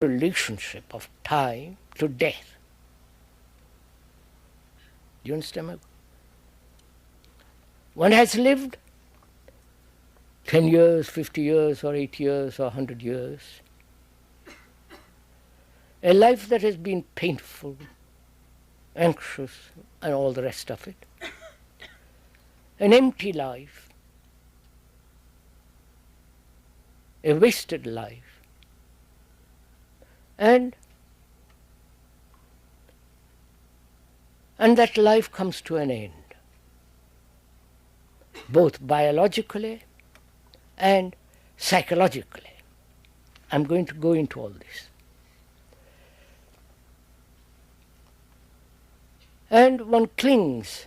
relationship of time to death. Do you understand my? One has lived 10 years, 50 years, or 8 years, or 100 years. A life that has been painful, anxious, and all the rest of it. An empty life, a wasted life. And that life comes to an end, both biologically and psychologically. I'm going to go into all this. And one clings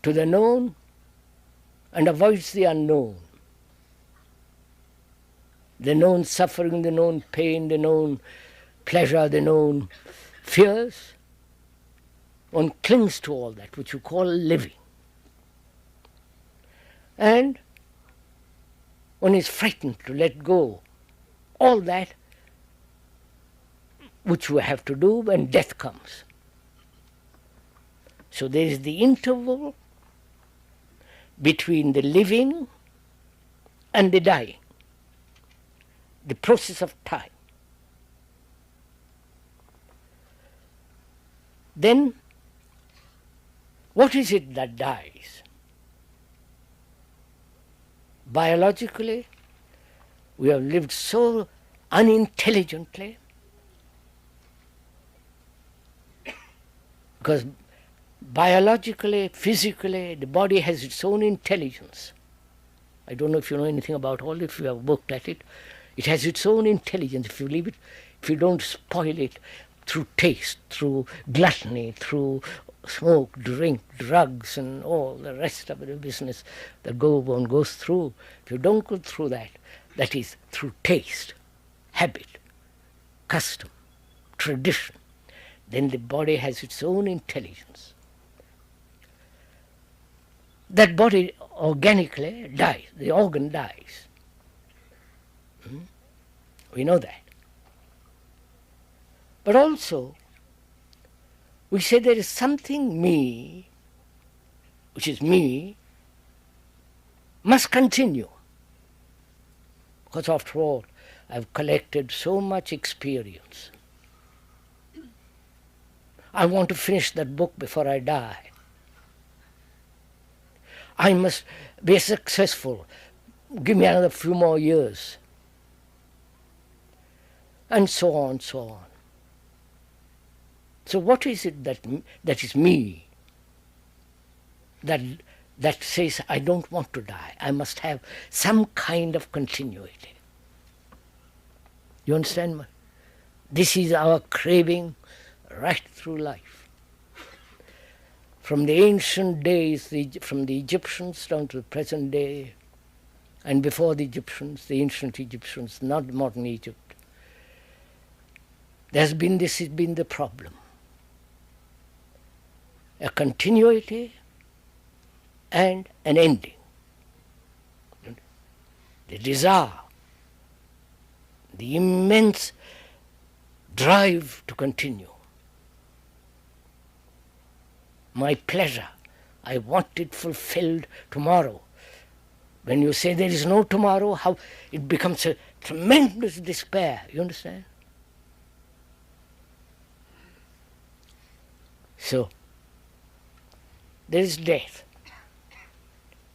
to the known and avoids the unknown. The known suffering, the known pain, the known pleasure, the known fears. One clings to all that, which you call living. And one is frightened to let go all that which you have to do when death comes. So there is the interval between the living and the dying, the process of time. Then, what is it that dies? Biologically, we have lived so unintelligently because biologically, physically, the body has its own intelligence. I don't know if you know anything about all, if you have worked at it. It has its own intelligence. If you leave it, if you don't spoil it through taste, through gluttony, through smoke, drink, drugs, and all the rest of the business that one goes through. If you don't go through that, that is through taste, habit, custom, tradition, then the body has its own intelligence. That body organically dies, the organ dies. We know that. But also, we say there is something me, which is me, must continue. Because after all, I've collected so much experience. I want to finish that book before I die. I must be successful. Give me another few more years. And so on, so on. So what is it that is me that says I don't want to die? I must have some kind of continuity. You understand? This is our craving right through life. From the ancient days, from the Egyptians down to the present day, and before the Egyptians, the ancient Egyptians, not modern Egypt, this has been the problem. A continuity and an ending. The desire, the immense drive to continue. My pleasure, I want it fulfilled tomorrow. When you say there is no tomorrow, how it becomes a tremendous despair. You understand? So, there is death.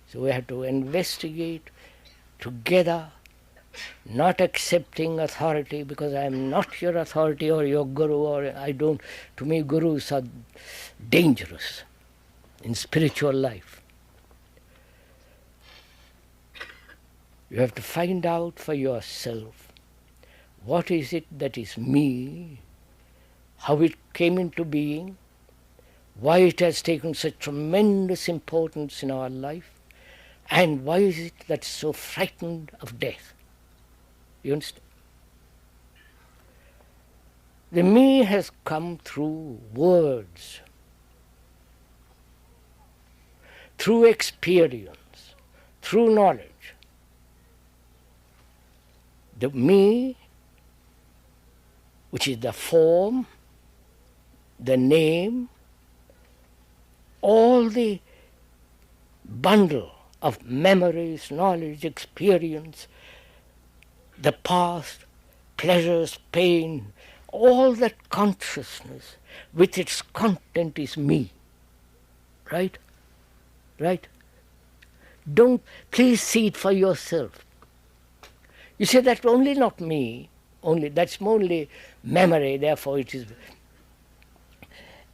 So we have to investigate together, not accepting authority because I am not your authority or your guru, or I don't. To me, gurus are dangerous in spiritual life. You have to find out for yourself what is it that is me, how it came into being, why it has taken such tremendous importance in our life, and why is it that's so frightened of death. You understand? The me has come through words, through experience, through knowledge. The me which is the form, the name, all the bundle of memories, knowledge, experience, the past, pleasures, pain, all that consciousness with its content is me. Right? Right? Don't, please see it for yourself. You say that's only not me, that's only memory, therefore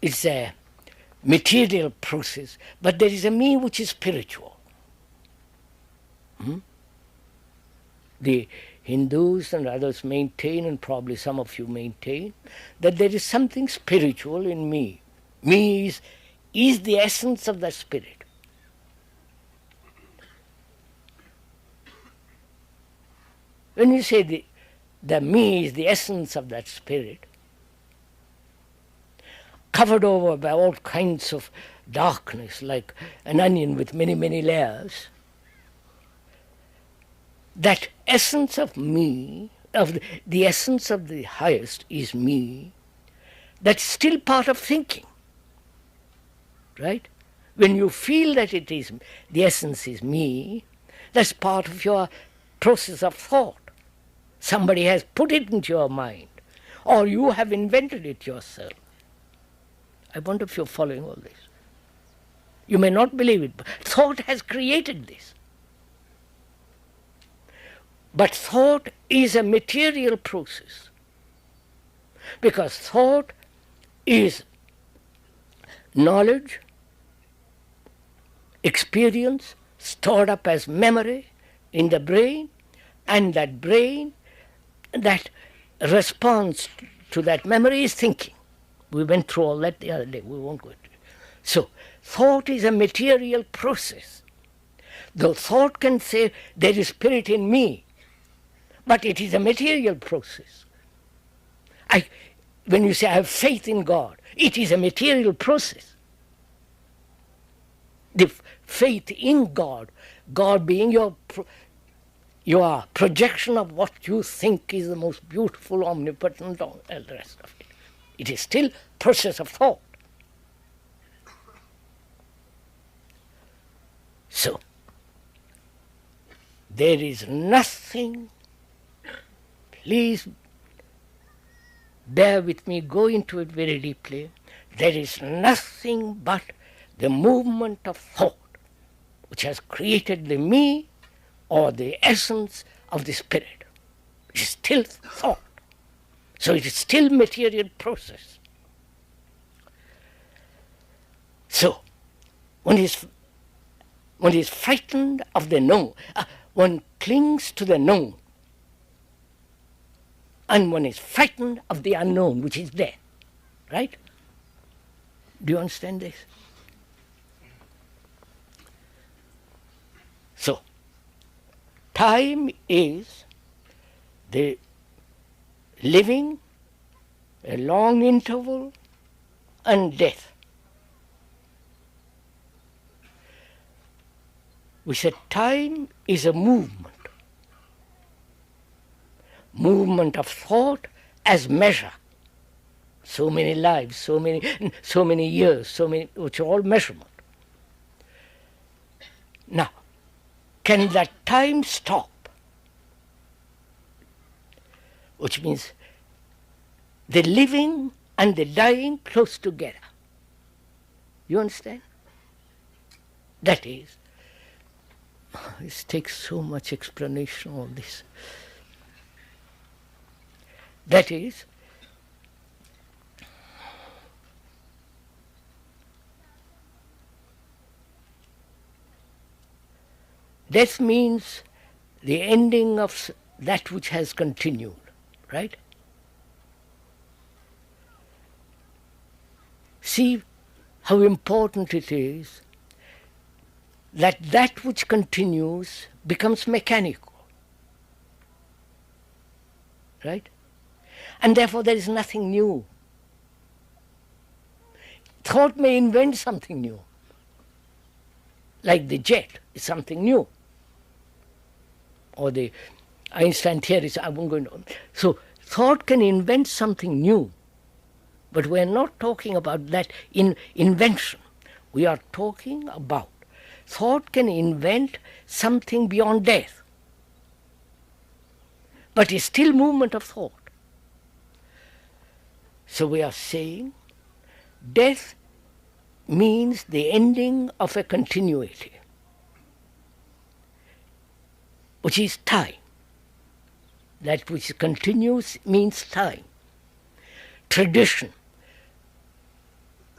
it's a material process, but there is a me which is spiritual. The Hindus and others maintain, and probably some of you maintain, that there is something spiritual in me. Me is the essence of that spirit. When you say the me is the essence of that spirit, covered over by all kinds of darkness, like an onion with many, many layers, that essence of me, of the essence of the highest is me, that's still part of thinking. Right? When you feel that it is, the essence is me, that's part of your process of thought. Somebody has put it into your mind, or you have invented it yourself. I wonder if you're following all this. You may not believe it, but thought has created this. But thought is a material process, because thought is knowledge, experience stored up as memory in the brain, and that brain that responds to that memory is thinking. We went through all that the other day. We won't go into it. So, thought is a material process. Though thought can say there is spirit in me, but it is a material process. When you say I have faith in God, it is a material process. The faith in God, God being your projection of what you think is the most beautiful, omnipotent, all the rest of it. It is still process of thought. So, there is nothing, please bear with me, go into it very deeply, there is nothing but the movement of thought which has created the me or the essence of the spirit. It is still thought. So it is still material process. So, one is frightened of the known. One clings to the known. And one is frightened of the unknown, which is there. Right? Do you understand this? So, time is the living, a long interval, and death. We said time is a movement of thought as measure. So many lives, so many years, which are all measurement. Now, can that time stop? Which means the living and the dying close together. You understand? That is, it takes so much explanation, all this. That is, death means the ending of that which has continued, right? See how important it is that which continues becomes mechanical, right? And therefore there is nothing new. Thought may invent something new, like the jet is something new, or the Einstein theories. I won't go into. So Thought can invent something new, but we're not talking about that in invention. We are talking about thought can invent something beyond death, but it's still movement of thought. So we are saying death means the ending of a continuity, which is time. That which continues means time. Tradition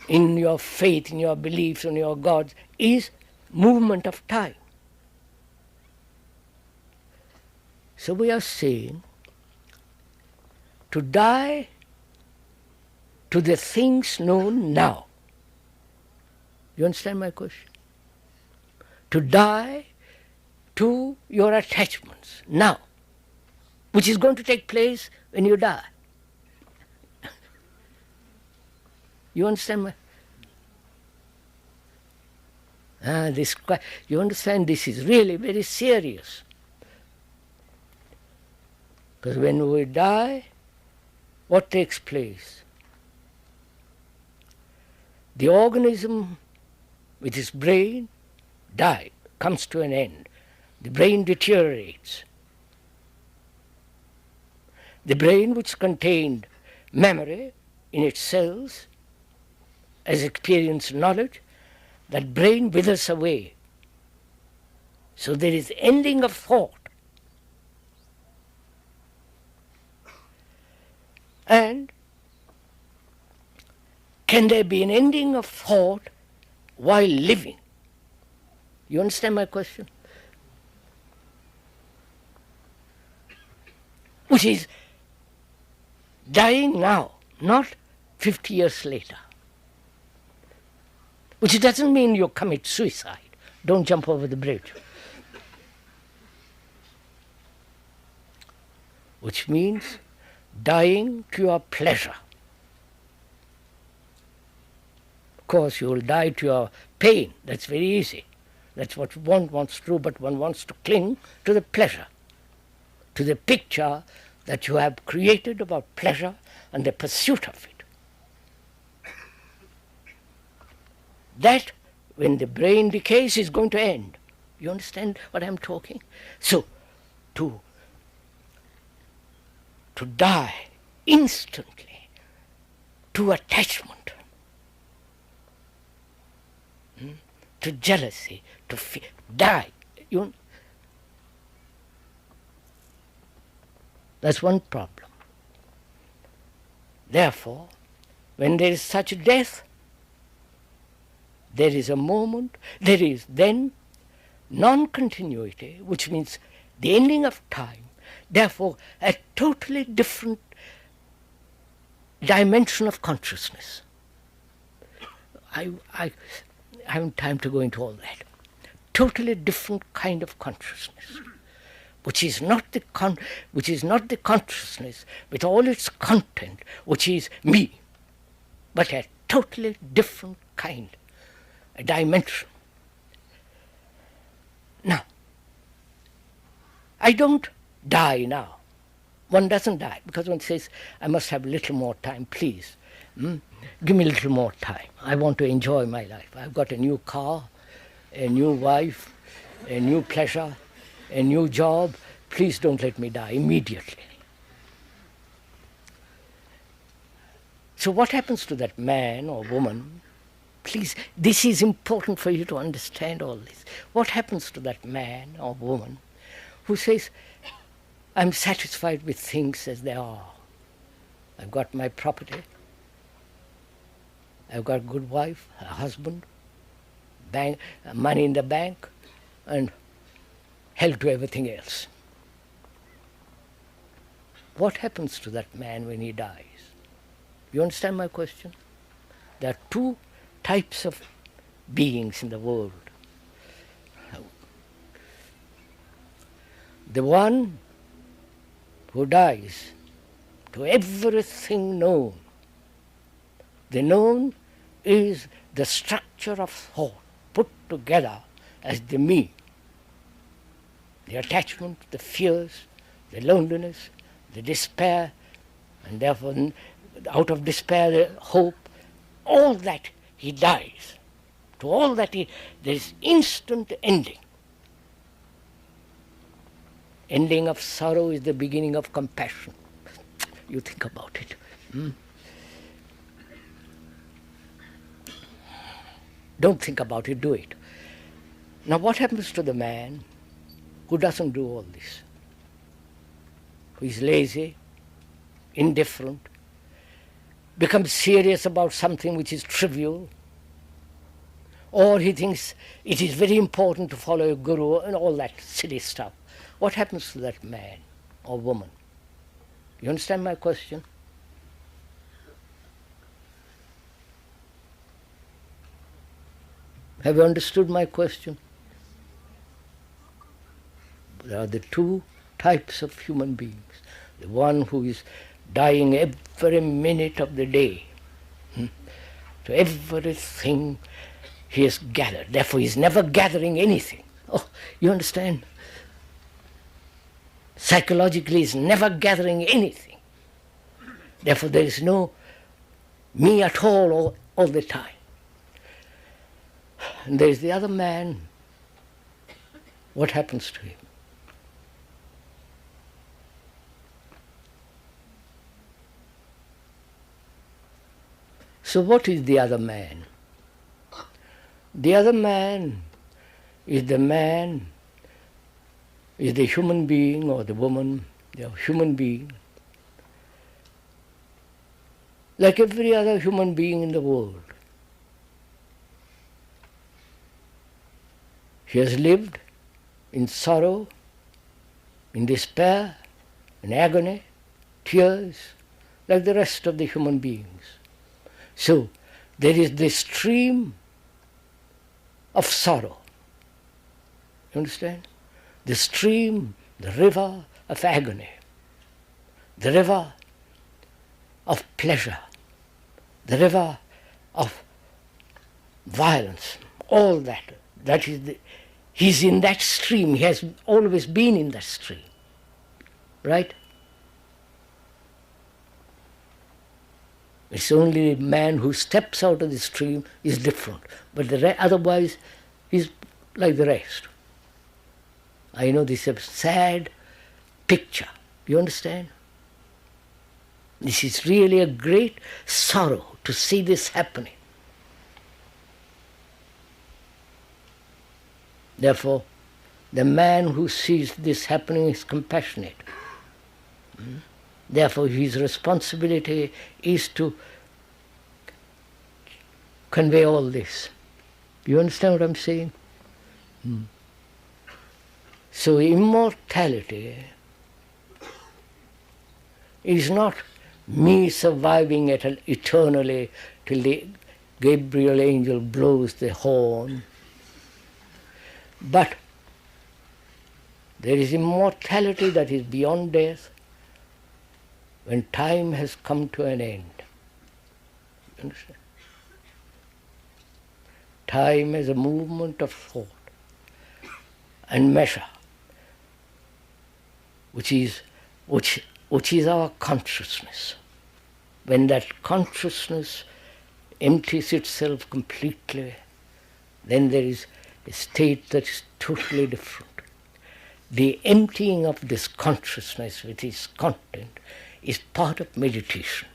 in your faith, in your beliefs, in your gods is movement of time. So we are saying to die to the things known now. You understand my question? To die to your attachments now, which is going to take place when you die. You understand my... you understand this is really very serious. Because when we die, what takes place? The organism with its brain died, comes to an end. The brain deteriorates. The brain, which contained memory in its cells, as experienced knowledge, that brain withers away. So there is ending of thought. And can there be an ending of thought while living? You understand my question? Which is dying now, not 50 years later. Which doesn't mean you commit suicide. Don't jump over the bridge. Which means dying to your pleasure. Of course, you will die to your pain. That's very easy. That's what one wants to do, but one wants to cling to the pleasure, to the picture that you have created about pleasure and the pursuit of it. That, when the brain decays, is going to end. You understand what I'm talking? So, to die instantly to attachment, to jealousy, to fear, die. That's one problem. Therefore, when there is such death, there is a moment, there is then non-continuity, which means the ending of time, therefore a totally different dimension of consciousness. I haven't time to go into all that. Totally different kind of consciousness, which is not the consciousness with all its content, which is me, but a totally different kind, a dimension. Now, I don't die now. One doesn't die because one says, I must have a little more time, please. Give me a little more time. I want to enjoy my life. I've got a new car, a new wife, a new pleasure, a new job. Please don't let me die immediately. So what happens to that man or woman? Please, this is important for you to understand all this. What happens to that man or woman who says, I'm satisfied with things as they are. I've got my property. I've got a good wife, a husband, money in the bank, and held to everything else. What happens to that man when he dies? You understand my question? There are two types of beings in the world. The one who dies to everything known. The known is the structure of thought put together as the me. The attachment, the fears, the loneliness, the despair, And therefore, out of despair, hope, all that he dies. To all that there is instant ending. Ending of sorrow is the beginning of compassion. You think about it. Don't think about it, do it. Now what happens to the man who doesn't do all this? Who is lazy, indifferent, becomes serious about something which is trivial, or he thinks it is very important to follow a guru and all that silly stuff. What happens to that man or woman? You understand my question? Have you understood my question? There are the two types of human beings. The one who is dying every minute of the day. To everything he has gathered. Therefore he is never gathering anything. Oh, you understand? Psychologically he is never gathering anything. Therefore there is no me at all the time. And there is the other man. What happens to him? So what is the other man? The other man is the human being or the woman, the human being, like every other human being in the world. He has lived in sorrow, in despair, in agony, tears, like the rest of the human beings. So there is this stream of sorrow. You understand? The stream, the river of agony, the river of pleasure, the river of violence, all that. That is he's in that stream. He has always been in that stream. Right? It's only man who steps out of the stream is different. But otherwise, he's like the rest. I know this is a sad picture. You understand? This is really a great sorrow to see this happening. Therefore, the man who sees this happening is compassionate. Therefore, his responsibility is to convey all this. You understand what I'm saying? So immortality is not me surviving eternally till the Gabriel angel blows the horn. But there is immortality that is beyond death when time has come to an end. You understand? Time is a movement of thought and measure, which is our consciousness. When that consciousness empties itself completely, then there is a state that is totally different. The emptying of this consciousness with its content is part of meditation.